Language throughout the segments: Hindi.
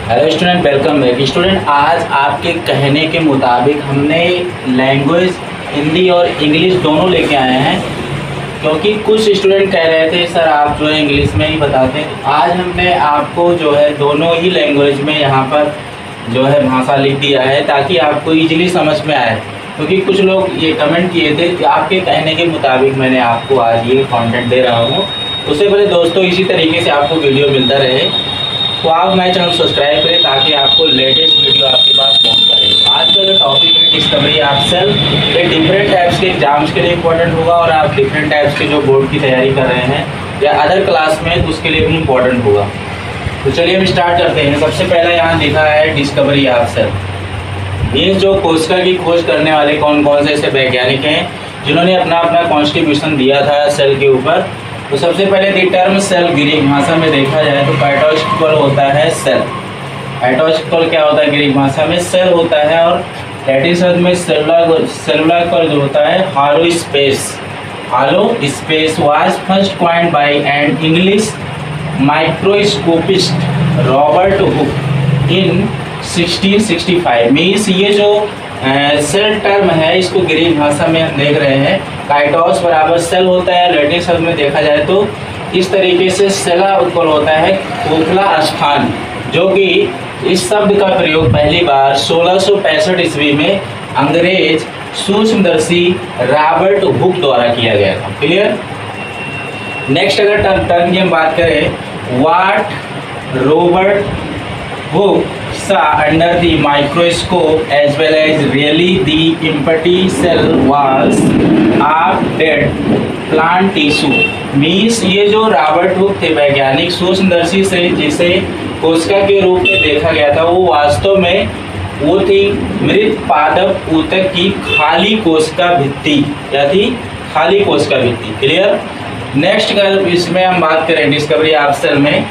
Hello student, welcome back. Student, आज आपके कहने के मुताबिक हमने लैंग्वेज हिंदी और इंग्लिश दोनों लेके आए हैं, क्योंकि कुछ स्टूडेंट कह रहे थे सर आप जो है इंग्लिश में ही बताते हैं। तो आज हमने आपको जो है दोनों ही लैंग्वेज में यहाँ पर जो है भाषा लिख दिया है, ताकि आपको इजीली समझ में आए। क्योंकि कुछ लोग ये कमेंट किए थे कि आपके कहने के मुताबिक मैंने आपको आज ये कंटेंट दे रहा हूँ। उससे पहले दोस्तों, इसी तरीके से आपको वीडियो मिलता रहे तो आप हमारे चैनल सब्सक्राइब करें, ताकि आपको लेटेस्ट वीडियो आपके पास पहुंच पाए। आज का जो टॉपिक है डिस्कवरी ऑफ सेल्फ, ये डिफरेंट टाइप्स के एग्जाम्स के लिए इंपॉर्टेंट होगा, और आप डिफरेंट टाइप्स के जो बोर्ड की तैयारी कर रहे हैं या अदर क्लास में, तो उसके लिए भी इम्पोर्टेंट होगा। तो चलिए हम स्टार्ट करते हैं। सबसे पहला यहाँ लिखा है डिस्कवरी ऑफ सेल्फ। ये जो कोशिका की खोज करने वाले कौन कौन से ऐसे वैज्ञानिक हैं जिन्होंने अपना अपना कॉन्ट्रीब्यूशन दिया था सेल के ऊपर। तो सबसे पहले दी टर्म सेल, ग्रीक भाषा में देखा जाए तो काइटोस्केपल होता है सेल। काइटोस्केपल क्या होता है? ग्रीक भाषा में सेल होता है, और लैटिन शब्द में सेलुलर जो होता है halo space. Halo space was first coined by an English microscopist Robert Hooke in 1665। Means ये जो सेल टर्म है, इसको ग्रीक भाषा में हम देख रहे हैं काइटोस बराबर सेल होता है। लैटिन शब्द में देखा जाए तो इस तरीके से सेला उत्पन्न होता है खोखला स्थान, जो कि इस शब्द का प्रयोग पहली बार 1665 ईस्वी में अंग्रेज सूक्ष्मदर्शी रॉबर्ट हुक द्वारा किया गया था। क्लियर। नेक्स्ट अगर टर्म की हम बात करें, what Robert Hook saw under the microscope as well as really the empty cell was of dead plant tissue। Means ये जो रॉबर्ट हुक थे वैज्ञानिक सूक्ष्मदर्शी से जिसे कोशिका के रूप में देखा गया था, वो वास्तव में वो थी मृत पादप ऊतक की खाली कोशिका भित्ति, या थी खाली कोशिका भित्ति। क्लियर। नेक्स्ट अगर इसमें हम बात करें डिस्कवरी ऑफ सेल में,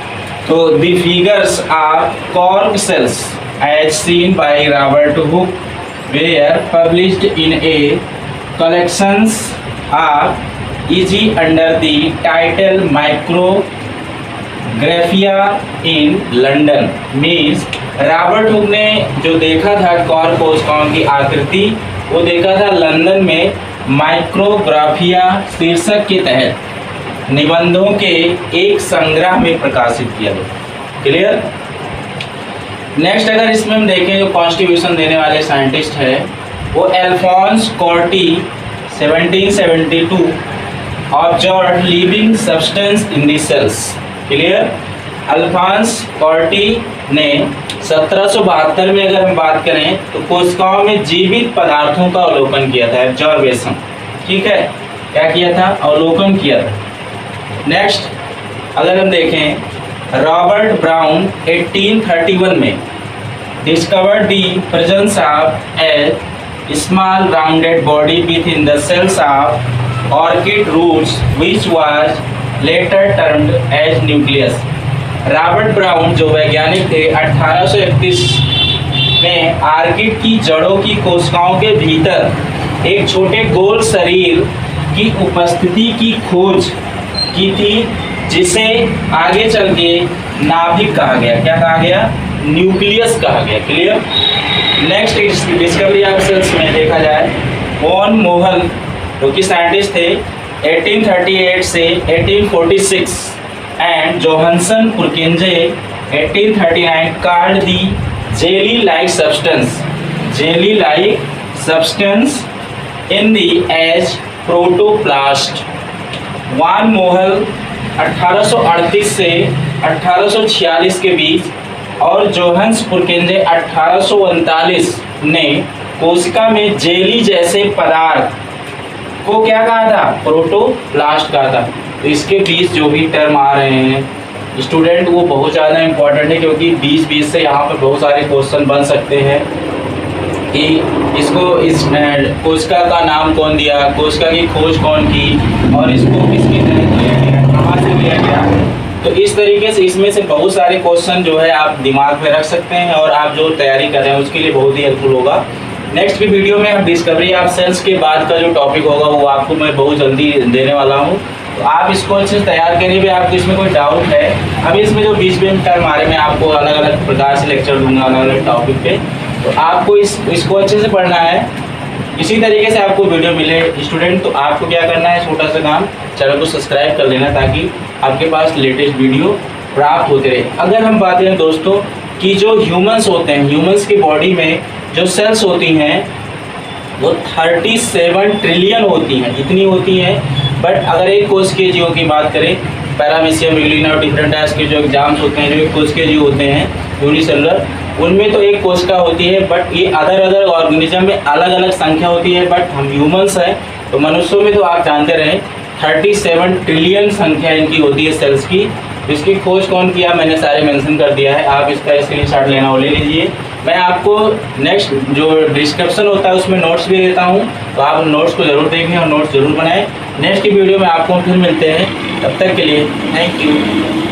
तो the figures are cork cells as seen by Robert Hooke were published in a collections of E.G. under the title Micrographia in London। Means Robert Hooke ने जो देखा था कॉर्क कोशिकाओं की आकृति, वो देखा था लंदन में माइक्रोग्राफिया शीर्षक के तहत निबंधों के एक संग्रह में प्रकाशित किया गया। क्लियर। नेक्स्ट अगर इसमें हम देखें, जो कॉन्ट्रीब्यूशन देने वाले साइंटिस्ट है वो Alphonse Corti 1772 observed living substance in the cells. Clear. Alphonse Corti ने 1772 में अगर हम बात करें तो कोशिकाओं में जीवित पदार्थों का अवलोकन किया था, ऑब्जर्वेशन। ठीक है, क्या किया था? अवलोकन किया था। नेक्स्ट अगर हम देखें, रॉबर्ट ब्राउन 1831 में discovered the presence of a small rounded body within the cells of orchid roots which was later termed as nucleus. Robert Brown जो वैज्ञानिक थे 1831 में ऑर्किड की जड़ों की कोशिकाओं के भीतर एक छोटे गोल शरीर की उपस्थिति की खोज की थी, जिसे आगे चल के नाभिक कहा गया। क्या कहा गया? न्यूक्लियस कहा गया। Clear. Next discovery of cells में देखा जाए, वॉन मोहल जो कि साइंटिस्ट थे 1838 से 1846 and Johannes Purkinje 1839 called the jelly like substance in the as protoplast. Von Mohl 1838 से 1846 के बीच और जोहान्स पुरकिंजे 1839 ने कोशिका में जेली जैसे पदार्थ को क्या कहा था? प्रोटोप्लास्ट कहा था। तो इसके बीच जो भी टर्म आ रहे हैं स्टूडेंट, वो बहुत ज़्यादा इंपॉर्टेंट है, क्योंकि बीच से यहाँ पर बहुत सारे क्वेश्चन बन सकते हैं कि इसको इस कोशिका का नाम कौन दिया, कोशिका की खोज कौन की, और इसको किसके तहत लिया गया, कहाँ से लिया गया। तो इस तरीके से इसमें से बहुत सारे क्वेश्चन जो है आप दिमाग में रख सकते हैं, और आप जो तैयारी कर रहे हैं उसके लिए बहुत ही हेल्पफुल होगा। नेक्स्ट की वीडियो में हम डिस्कवरी ऑफ सेल्स के बाद का जो टॉपिक होगा वो आपको मैं बहुत जल्दी देने वाला हूँ। तो आप इसको अच्छे से तैयार करिए। भी आपको इसमें कोई डाउट है, अभी इसमें जो 20 मिनट टर्म आ रहे, मैं आपको अलग अलग प्रकार से लेक्चर दूंगा अलग अलग टॉपिक पे, तो आपको इसको अच्छे से पढ़ना है। इसी तरीके से आपको वीडियो मिले स्टूडेंट, तो आपको क्या करना है, छोटा सा काम, चैनल को सब्सक्राइब कर लेना ताकि आपके पास लेटेस्ट वीडियो प्राप्त होते रहे। अगर हम बात करें दोस्तों कि जो ह्यूमंस होते हैं, ह्यूमंस की बॉडी में जो सेल्स होती हैं वो 37 ट्रिलियन होती हैं, इतनी होती हैं। बट अगर एक कोश के जीवों की बात करें, पैरामीशियम, रिग्लिना और डिफरेंट टाइप्स के जो एग्जाम्स होते हैं, जो एक कोश के जीव होते हैं यूनिसेलुलर, उनमें तो एक कोशिका होती है। बट ये अदर ऑर्गेनिज्म में अलग अलग संख्या होती है। बट हम ह्यूमंस हैं तो मनुष्यों में तो आप जानते रहे 37 ट्रिलियन संख्या इनकी होती है सेल्स की। इसकी खोज कौन किया, मैंने सारे मेंशन कर दिया है, आप इसका स्क्रीनशॉट लेना हो ले लीजिए। मैं आपको नेक्स्ट जो डिस्क्रिप्शन होता है उसमें नोट्स भी देता हूँ, तो आप नोट्स को ज़रूर देखें और नोट्स ज़रूर बनाएं। नेक्स्ट की वीडियो में आपको फिर मिलते हैं, तब तक के लिए थैंक यू।